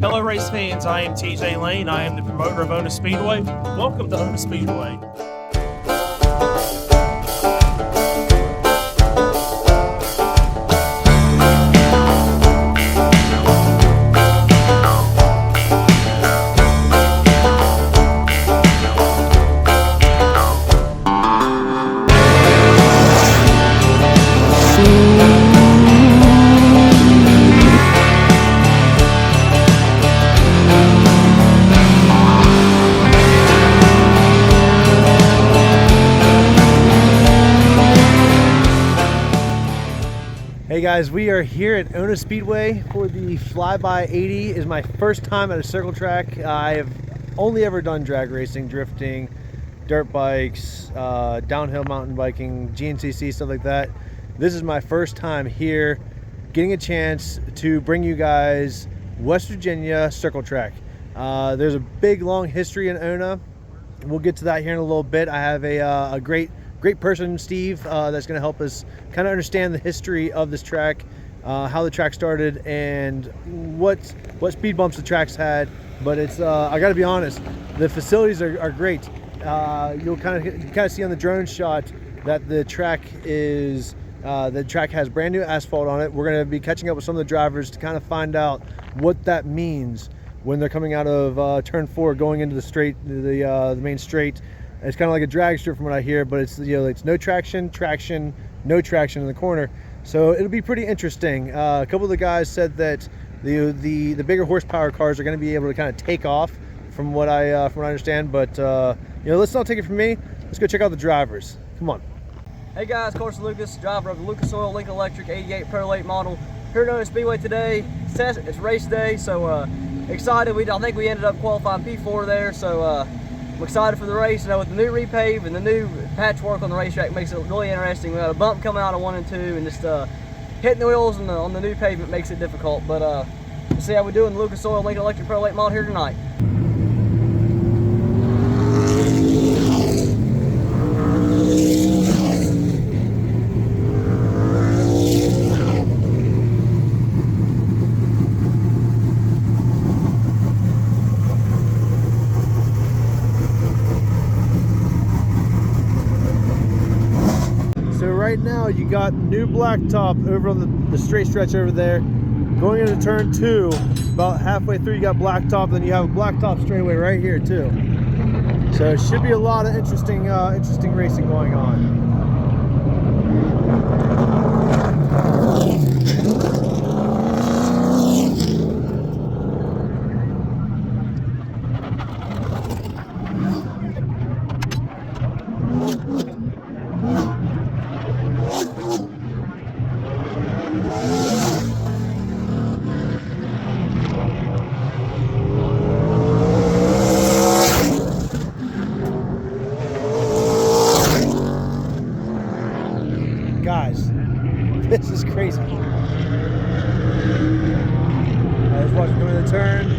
Hello race fans, I am TJ Lane. I am the promoter of Ona Speedway. Welcome to Ona Speedway. Hey guys, we are here at Ona Speedway for the Flyby 80. Is my first time at a circle track. I have only ever done drag racing, drifting, dirt bikes, downhill mountain biking, GNCC, stuff like that. This is my first time here getting a chance to bring you guys West Virginia circle track. There's a big long history in Ona. We'll get to that here in a little bit. I have a great person, Steve, that's going to help us kind of understand the history of this track, how the track started, and what speed bumps the track's had. But it's I got to be honest, the facilities are great. You'll kind of see on the drone shot that the track has brand new asphalt on it. We're going to be catching up with some of the drivers to kind of find out what that means when they're coming out of turn 4, going into the straight, the main straight. It's kind of like a drag strip from what I hear, but it's, you know, it's no traction, no traction in the corner. So it'll be pretty interesting. A couple of the guys said that the bigger horsepower cars are going to be able to kind of take off, from what I understand. But you know, let's not take it from me. Let's go check out the drivers. Come on. Hey guys, Coach Lucas, driver of the Lucas Oil Lincoln Electric 88 Pro Late model here at Ona Speedway today. It's race day, so excited. I think we ended up qualifying P4 there, so I'm excited for the race. You know, with the new repave and the new patchwork on the racetrack makes it really interesting. We got a bump coming out of 1 and 2, and just hitting the wheels on the new pavement makes it difficult. But we'll see how we do in the Lucas Oil Lincoln Electric Pro Late model here tonight. Right now you got new blacktop over on the straight stretch over there. Going into turn 2, about halfway through you got blacktop, then you have a blacktop straightaway right here too. So it should be a lot of interesting racing going on. Guys, this is crazy. I was watching going to the turn.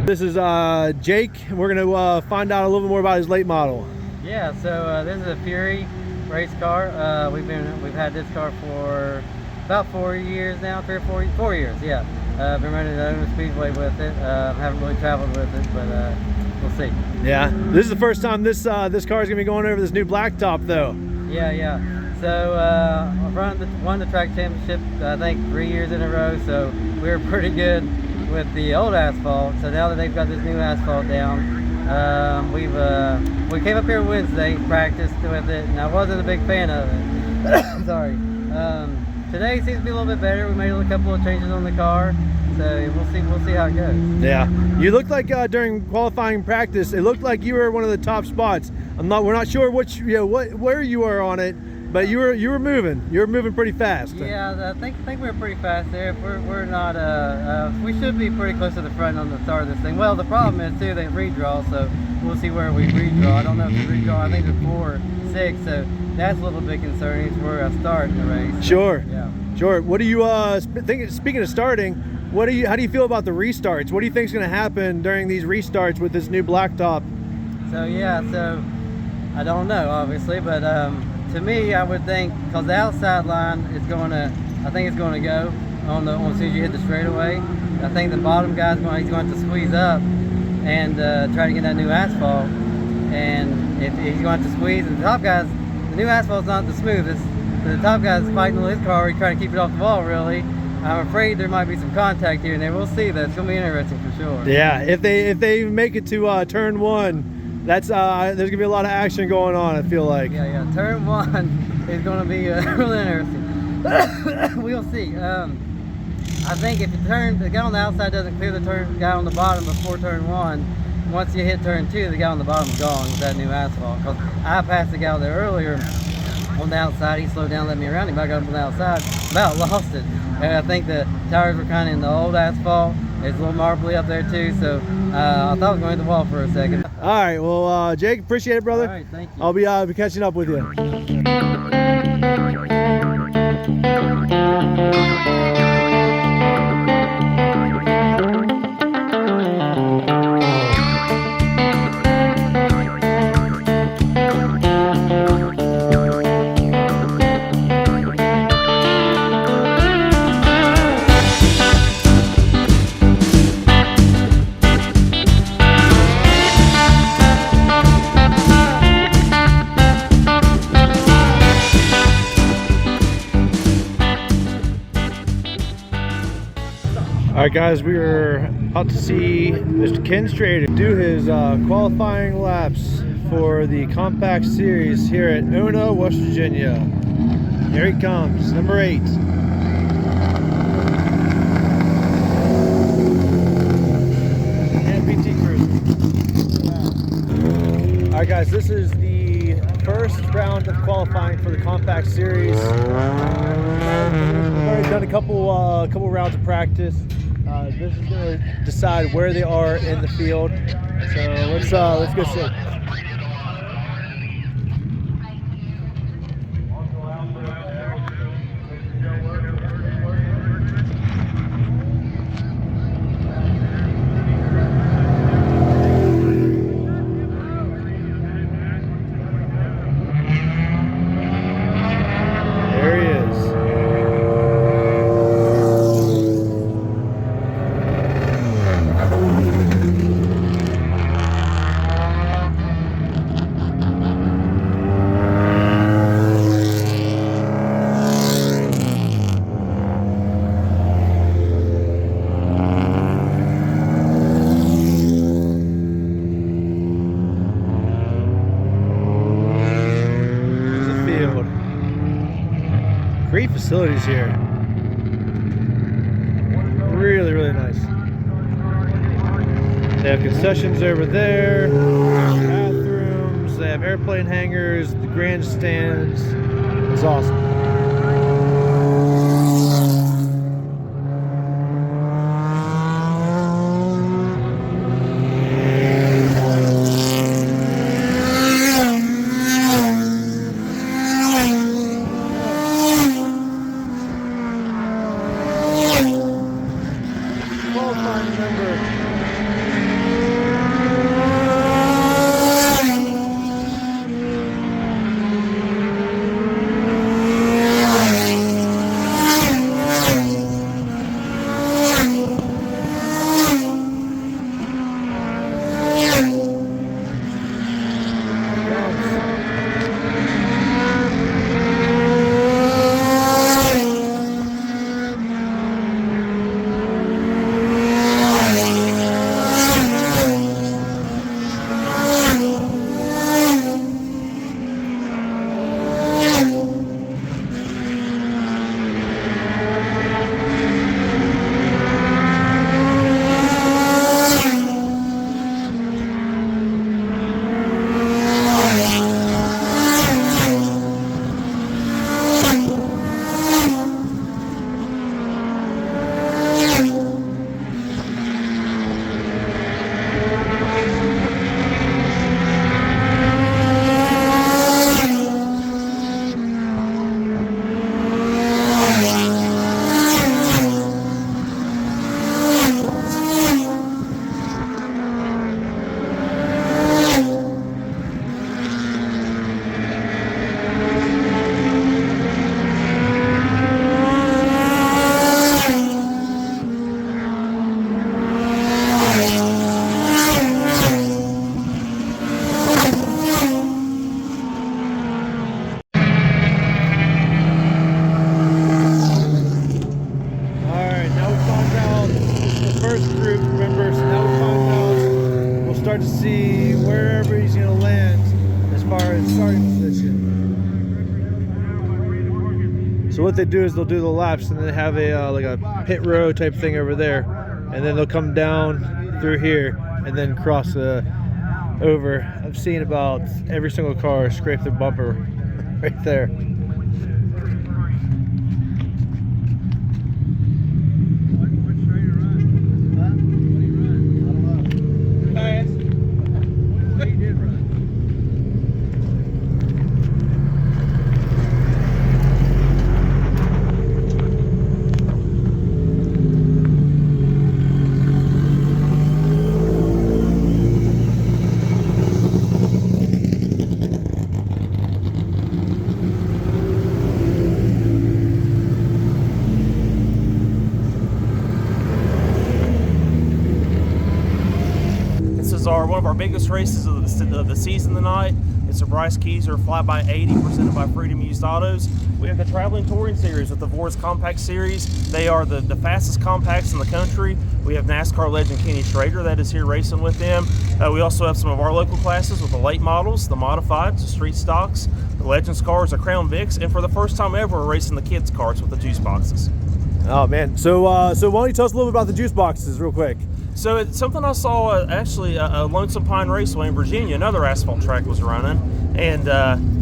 This is Jake, and we're going to find out a little bit more about his late model. Yeah, so this is a Fury race car. We've had this car for about 4 years now, 4 years, yeah. Been running the Ona Speedway with it. Haven't really traveled with it, but we'll see. Yeah, this is the first time this car is going to be going over this new blacktop, though. Yeah. So I've won the track championship, I think 3 years in a row. So we were pretty good with the old asphalt. So now that they've got this new asphalt down, we came up here Wednesday, practiced with it, and I wasn't a big fan of it. Sorry. Today seems to be a little bit better. We made a couple of changes on the car, so we'll see how it goes. Yeah, you looked like during qualifying practice, it looked like you were one of the top spots. We're not sure where you are on it, but you were moving pretty fast. Yeah, I think we were pretty fast there. We're not we should be pretty close to the front on the start of this thing. Well, the problem is too, they redraw, so we'll see where we redraw. I don't know if the redraw, I think it's 4 or 6, so that's a little bit concerning. It's where I start in the race. Sure. Yeah. Sure. What do you think? Speaking of starting, How do you feel about the restarts? What do you think is going to happen during these restarts with this new blacktop? So yeah, so I don't know obviously, but to me I would think, because the outside line is I think it's going to go on as soon as you hit the straightaway. I think the bottom guy's he's going to squeeze up and try to get that new asphalt. And if he's going to squeeze, and the new asphalt's not the smoothest. So the top guy's fighting with his car, he's trying to keep it off the wall really. I'm afraid there might be some contact here and there. We'll see. That's going to be interesting for sure. Yeah, if they make it to turn 1, that's there's going to be a lot of action going on, I feel like. Yeah, turn 1 is going to be really interesting. We'll see. I think if the guy on the outside doesn't clear the guy on the bottom before turn 1, once you hit turn 2, the guy on the bottom is gone with that new asphalt. Because I passed the guy out there earlier on the outside, he slowed down, let me around him, I got him on the outside, about lost it. And I think the tires were kind of in the old asphalt. It's a little marbly up there too, so I thought I was going to the wall for a second. All right, well, Jake, appreciate it, brother. All right, thank you. I'll be catching up with you. All right, guys, we are out to see Mr. Ken Schrader do his qualifying laps for the Compact Series here at Ona, West Virginia. Here he comes, number 8. And PT Cruiser. All right, guys, this is the first round of qualifying for the Compact Series. We've already done a couple rounds of practice. This is going to decide where they are in the field. So let's go see. There he is. Great facilities here. Really, really nice. They have concessions over there, bathrooms, they have airplane hangars, the grandstands. It's awesome. be wherever he's going to land as far as starting position. So what they do is they'll do the laps and then have a like a pit row type thing over there, and then they'll come down through here and then cross over. I've seen about every single car scrape their bumper right there. One of our biggest races of the season tonight. It's a Bryce Keyser Flyby 80 presented by Freedom Used Autos. We have the Traveling Touring Series with the Vors Compact Series. They are the fastest compacts in the country. We have NASCAR legend Ken Schrader that is here racing with them. We also have some of our local classes with the late models, the modifieds, the street stocks, the Legends cars, the Crown Vics, and for the first time ever, we're racing the kids' carts with the juice boxes. Oh man! So why don't you tell us a little bit about the juice boxes, real quick? So it's something I saw actually a Lonesome Pine Raceway in Virginia, another asphalt track was running, and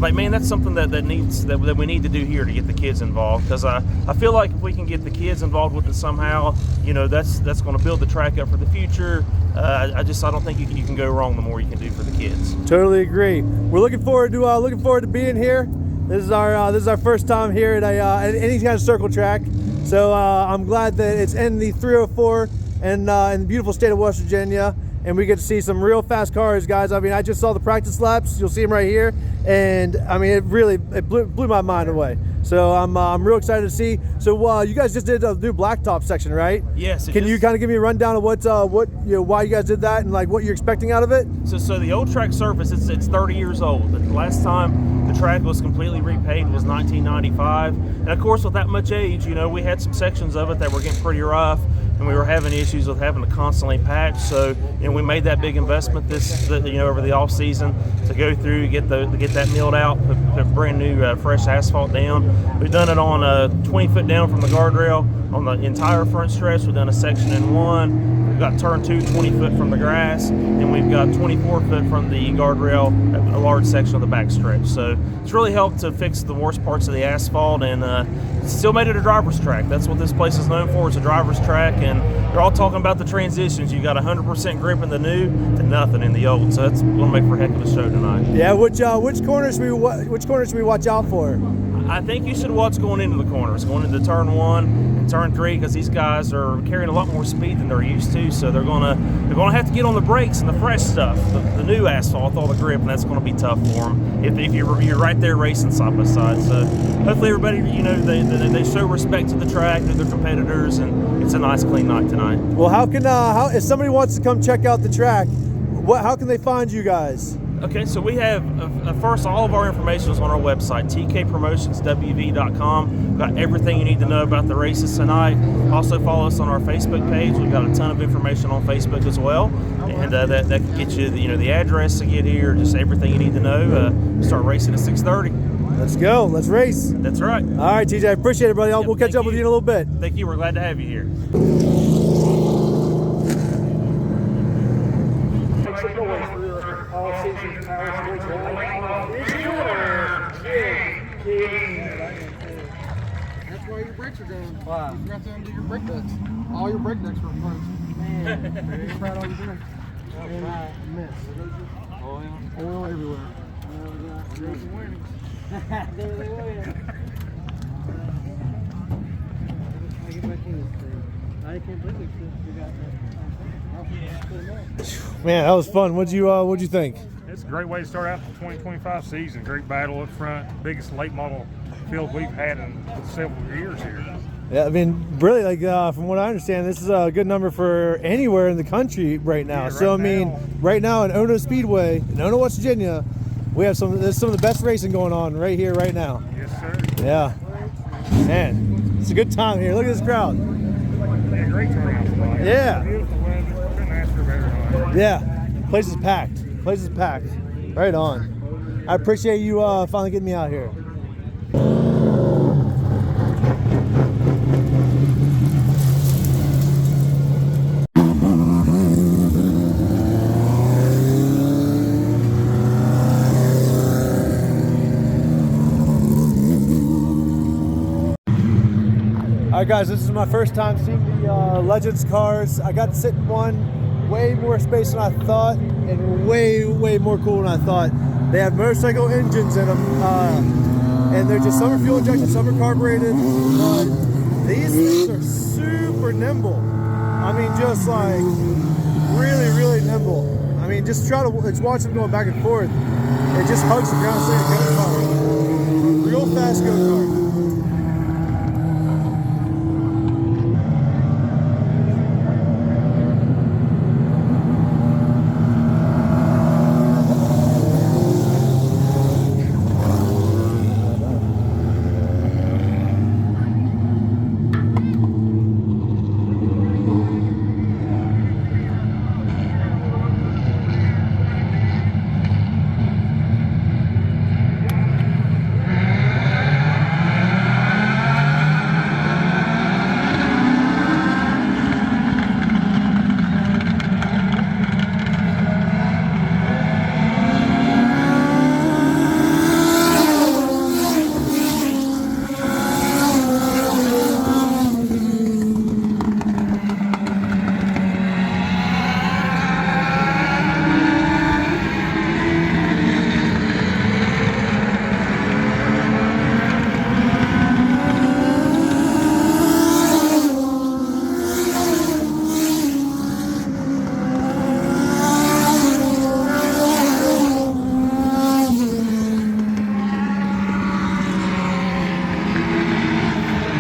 like man, that's something that we need to do here to get the kids involved, because I feel like if we can get the kids involved with it somehow, you know, that's going to build the track up for the future. I don't think you can go wrong the more you can do for the kids. Totally agree. We're looking forward to being here. This is our first time here at any kind of circle track. So I'm glad that it's in the 304 and in the beautiful state of West Virginia, and we get to see some real fast cars, guys. I mean, I just saw the practice laps. You'll see them right here, and I mean, it blew my mind away. So I'm real excited to see. So you guys just did a new Blacktop section, right? Yes. Can you kind of give me a rundown of what why you guys did that and like what you're expecting out of it? So the old track surface, it's 30 years old. The last time the track was completely repaved was 1995, and of course, with that much age, you know, we had some sections of it that were getting pretty rough, and we were having issues with having to constantly patch. So, you know, we made that big investment over the off season to go through, get that milled out, put brand new fresh asphalt down. We've done it on 20 foot down from the guardrail on the entire front stretch. We've done a section in one. We've got turn 2, 20 foot from the grass, and we've got 24 foot from the guardrail, a large section of the back stretch. So it's really helped to fix the worst parts of the asphalt, and still made it a driver's track. That's what this place is known for, is a driver's track, and they're all talking about the transitions. You got 100% grip in the new to nothing in the old. So that's going to make for a heck of a show tonight. Yeah, which corners should we watch out for? I think you should watch going into the corners, going into turn 1 and turn 3, because these guys are carrying a lot more speed than they're used to. So they're gonna have to get on the brakes and the fresh stuff, the new asphalt, all the grip, and that's going to be tough for them if you're right there racing side by side. So hopefully everybody, you know, they show respect to the track, to their competitors, and it's a nice clean night tonight. Well, how if somebody wants to come check out the track, how can they find you guys? Okay, so we have, first, all of our information is on our website, tkpromotionswv.com. We've got everything you need to know about the races tonight. Also follow us on our Facebook page. We've got a ton of information on Facebook as well, and that can get you the address to get here, just everything you need to know. Start racing at 6:30. Let's go. Let's race. That's right. All right, TJ, I appreciate it, buddy. We'll catch up with you in a little bit. Thank you. We're glad to have you here. That's why your brakes are going. Wow. You forgot to undo your brake ducts. All your brake ducts were frozen. Man, you're proud of all your brakes. And mess. Oil everywhere. There's some winnings. Man, that was fun. What'd you think? It's a great way to start out the 2025 season. Great battle up front. Biggest late model field we've had in several years here. Yeah, I mean, really, like from what I understand, this is a good number for anywhere in the country right now. Yeah, right now in Ona Speedway, in Ona, West Virginia, we have some of the best racing going on right here, right now. Yes, sir. Yeah, man, it's a good time here. Look at this crowd. Yeah, great turnout tonight. Yeah. Beautiful weather. Couldn't ask for better tonight. Yeah, place is packed. Place is packed. Right on. I appreciate you finally getting me out here. All right, guys, this is my first time seeing the Legends cars. I got to sit in one, way more space than I thought, and way more cool than I thought. They have motorcycle engines in them, and they're just some are fuel injection, some are carbureted. These things are super nimble. I mean, just like really nimble. I mean, just watch them going back and forth. It just hugs the ground like a go-kart. Real fast go-kart.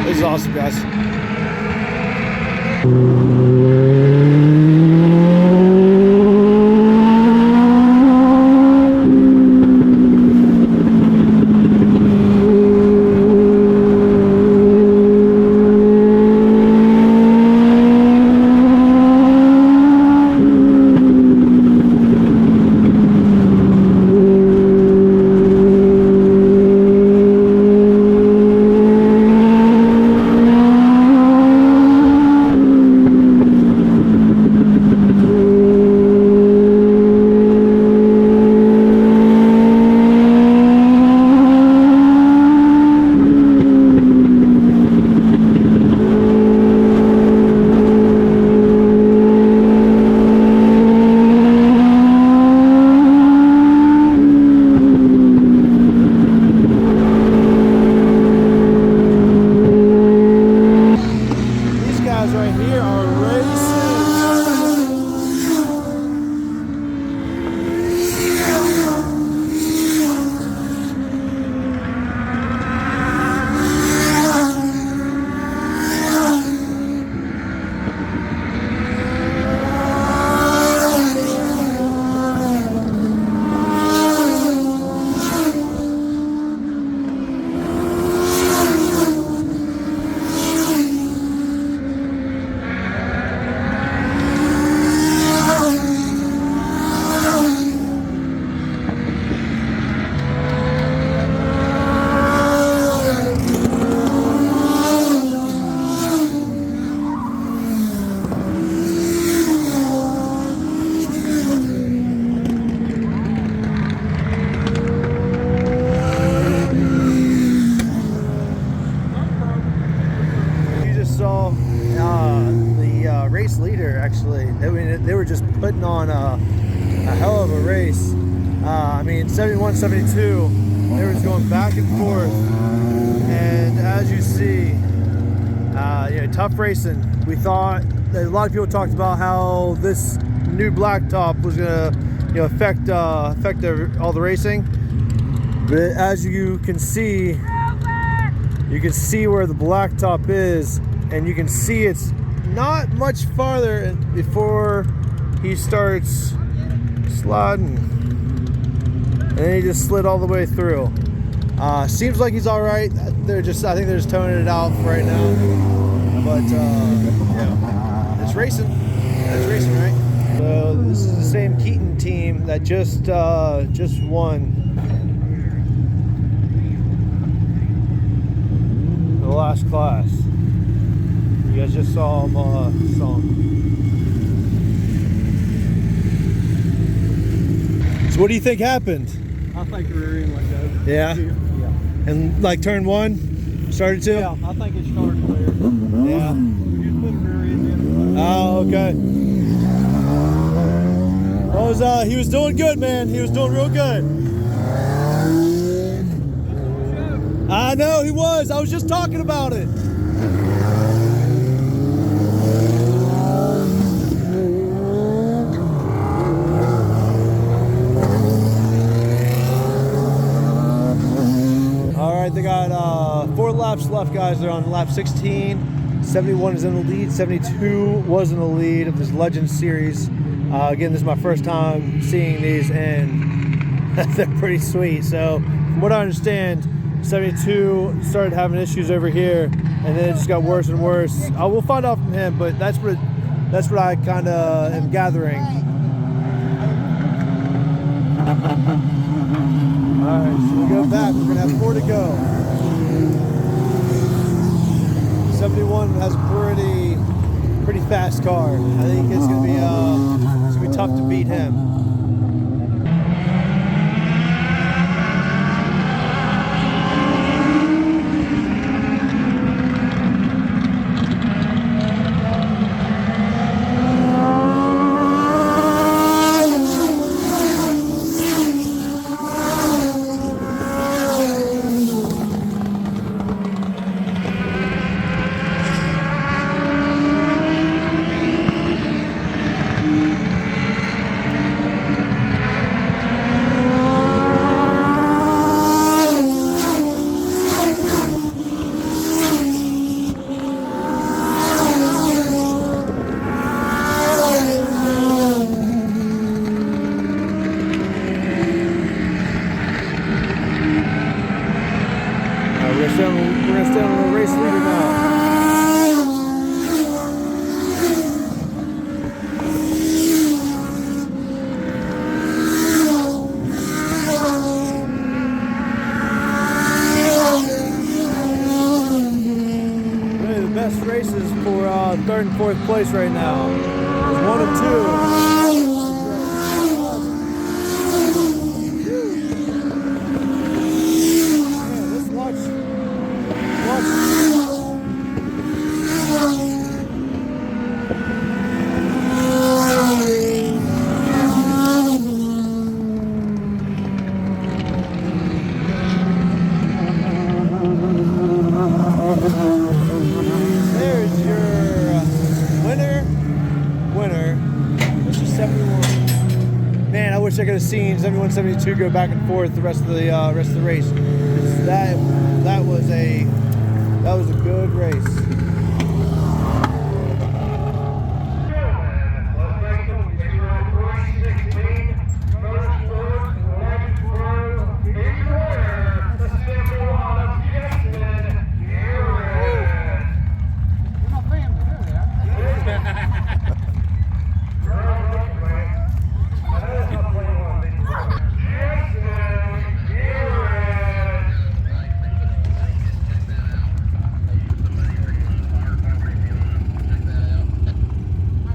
This is awesome, guys. They were just putting on a hell of a race. I mean, 71, 72, they were just going back and forth. And as you see, tough racing. We thought that a lot of people talked about how this new Blacktop was gonna, affect all the racing. But as you can see where the Blacktop is, and you can see it's not much farther before he starts sliding, and then he just slid all the way through. Seems like he's all right. I think they're just toning it out for right now. But yeah, it's racing. It's racing, right? So this is the same Keaton team that just won the last class. You guys just saw him. So what do you think happened? I think rear end let go. Yeah? Yeah. And like turn 1 started to? Yeah, I think it started there. Yeah. We just put rear end in. Oh, okay. He was doing good, man. He was doing real good. I know he was. I was just talking about it. All right, they got 4 laps left, guys. They're on lap 16. 71 is in the lead. 72 was in the lead of this Legends Series. Again, this is my first time seeing these, and they're pretty sweet. So, from what I understand, 72 started having issues over here, and then it just got worse and worse. I will find out from him, but that's what I kind of am gathering. All right, so we go back. We're gonna have 4 to go. 71 has a pretty fast car. I think it's gonna be tough to beat him. We're gonna stay on the race leader now. Really the best races for 3rd and 4th place right now. There's 1 and 2. There's your winner. This is 71. Man, I wish I could have seen 71, 72 go back and forth the rest of the race. That was a good race.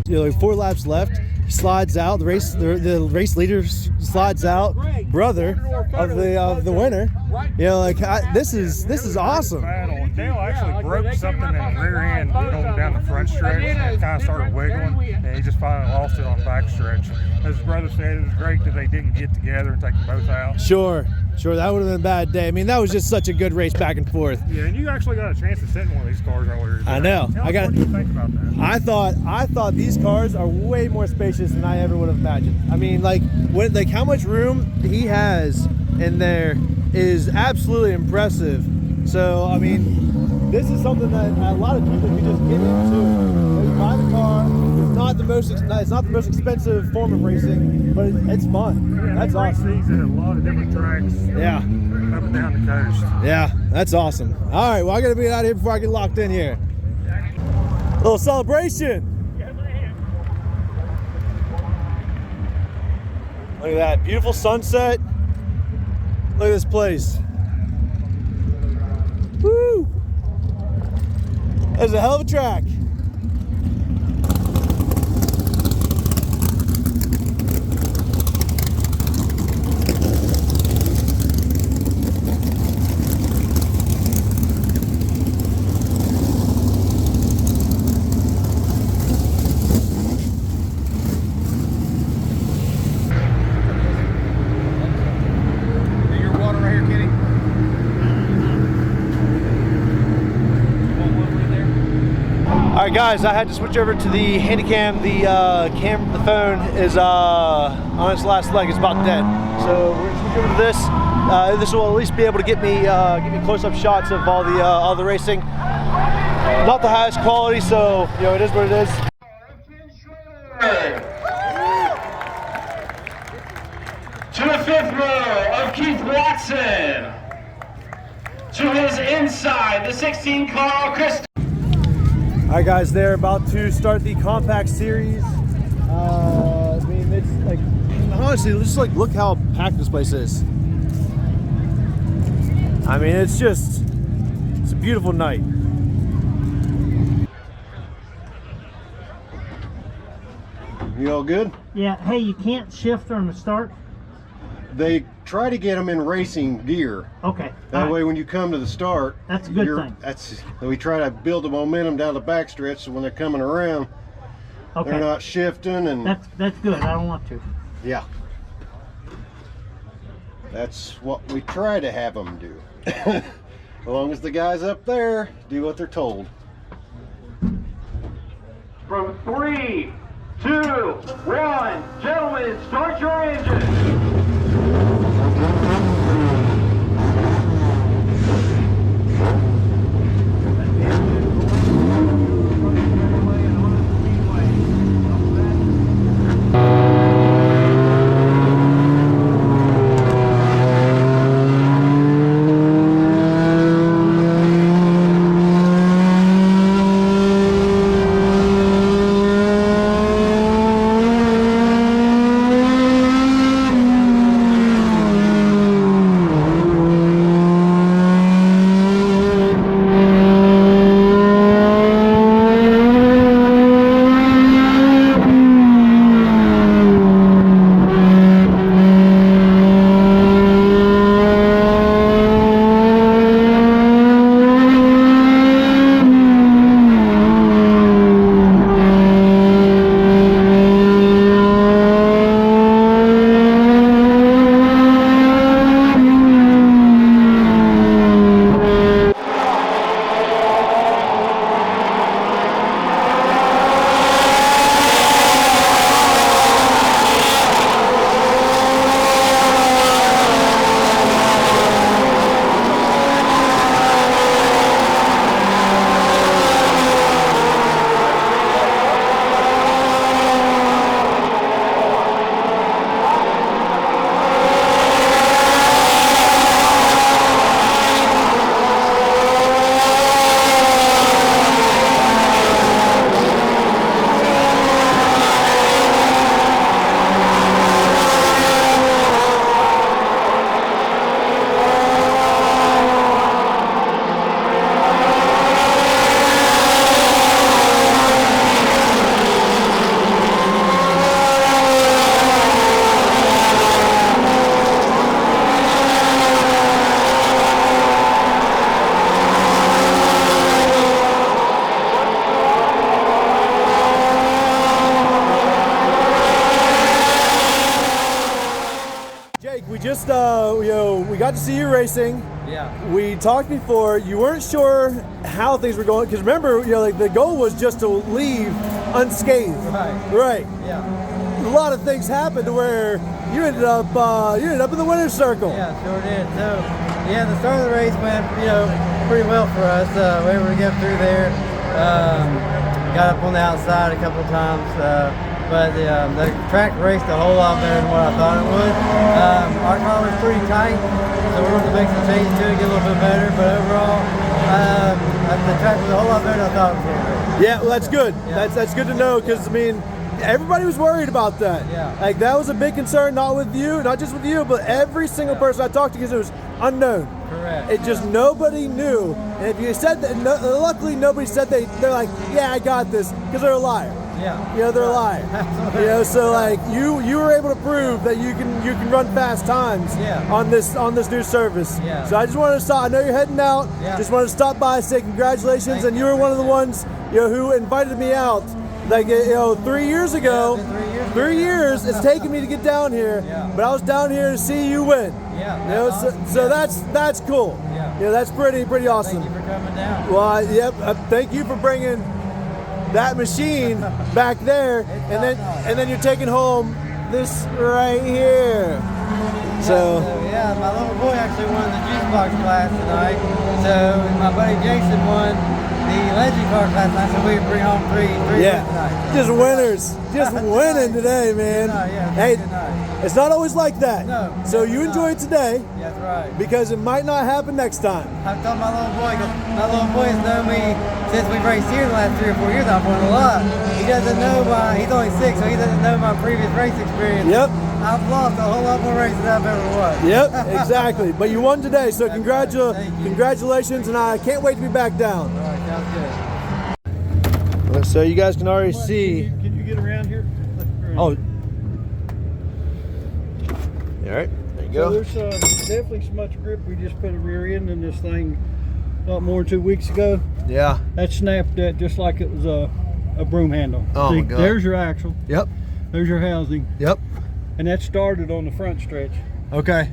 Like 4 laps left. He slides out. The race leader slides out. Brother of the winner. You know, like this is awesome. Dale actually broke something in the rear end going down the front stretch, and it kind of started wiggling, and he just finally lost it on the back stretch. As his brother said, it was great that they didn't get together and take them both out. Sure, that would have been a bad day. I mean, that was just such a good race back and forth. Yeah, and you actually got a chance to sit in one of these cars earlier today. I know. What do you think about that? I thought these cars are way more spacious than I ever would have imagined. I mean, like how much room he has in there is absolutely impressive. So, I mean, this is something that a lot of people can just get into. They buy the car. It's not the most expensive form of racing, but it's fun. Yeah, that's awesome. These at a lot of different tracks. Yeah. Up and down the coast. Yeah, that's awesome. All right, well, I got to be out of here before I get locked in here. A little celebration. Look at that, beautiful sunset. Look at this place. Woo! That's a hell of a track. All right, guys, I had to switch over to the Handycam. The phone is on its last leg. It's about dead. So we're gonna switch over to this. This will at least be able to get me close-up shots of all the racing. Not the highest quality, so you know it is what it is. To the 5th row of Keith Watson. To his inside, the 16 Carl Christ. All right, guys, they're about to start the compact series. I mean, it's like, honestly, just like look how packed this place is. I mean, it's a beautiful night. You all good? Yeah, hey, you can't shift during the start? They try to get them in racing gear. Okay. That way when you come to the start, that's a good thing. We try to build the momentum down the backstretch so when they're coming around, they're not shifting. And that's good. I don't want to. Yeah. That's what we try to have them do. As long as the guys up there do what they're told. From 3, 2, 1, gentlemen, start your engine. We got to see you racing. Yeah. We talked before. You weren't sure how things were going because remember, like the goal was just to leave unscathed. Right. Yeah. A lot of things happened to where you ended up in the winner's circle. Yeah, sure did. So, yeah, the start of the race went, pretty well for us. We were able to get through there. Got up on the outside a couple of times. But the track raced a whole lot better than what I thought it would. Our car was pretty tight, so we're going to make some changes to it, get a little bit better. But overall, the track was a whole lot better than I thought it was going to be. Yeah, well, that's good. Yeah. That's good to know because I mean, everybody was worried about that. Yeah. Like that was a big concern, not with you, not just with you, but every single person I talked to, because it was unknown. Correct. It just nobody knew. And if you said that, luckily nobody said they're like, yeah, I got this, because they're a liar. Yeah. You know, they're a liar. You know, so like you were able to prove that you can run fast times on this new service. Yeah. So I just wanted to stop. I know you're heading out. Yeah. Just wanted to stop by, say congratulations, and you were one of the ones, you know, who invited me out. Like, you know, 3 years ago, 3 years it's taken me to get down here, but I was down here to see you win. Yeah. You know, so that's cool. Yeah. You know, that's pretty awesome. Thank you for coming down. Well, thank you for bringing that machine back there, and then you're taking home this right here. So yeah, my little boy actually won the juice box class tonight. So my buddy Jason won the legend car class tonight. So we bring home three yeah, tonight. just winners, just winning today, man. Hey, it's not always like that. No. So you enjoy it today. Yeah, that's right. Because it might not happen next time. I've told my little boy, 'cause my little boy has known me since we've raced here the last 3 or 4 years. I've won a lot. He doesn't know he's only 6, so he doesn't know my previous race experience. Yep. I've lost a whole lot more races than I've ever won. Yep, exactly. But you won today, so congratulations, and I can't wait to be back down. All right, sounds good. So you guys can already see. Can you get around here? Oh. All right, there you go. So there's definitely so much grip. We just put a rear end in this thing a lot more than 2 weeks ago. Yeah. That snapped that just like it was a broom handle. Oh See, my God. There's your axle. Yep. There's your housing. Yep. And that started on the front stretch. Okay.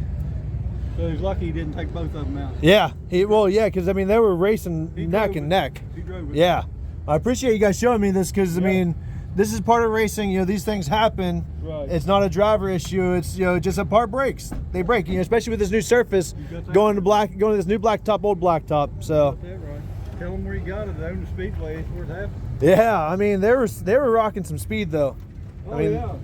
So he's lucky he didn't take both of them out. Yeah. Because I mean they were racing neck and neck. He drove it. Yeah. I appreciate you guys showing me this, because I mean this is part of racing. You know, these things happen. Right. It's not a driver issue. It's, you know, just a part breaks. They break. You know, especially with this new surface, going to this new blacktop, old blacktop. So. Got that right. Tell them where you got it. Ona Speedway. It's worth having. Yeah. I mean they were rocking some speed though. Oh yeah.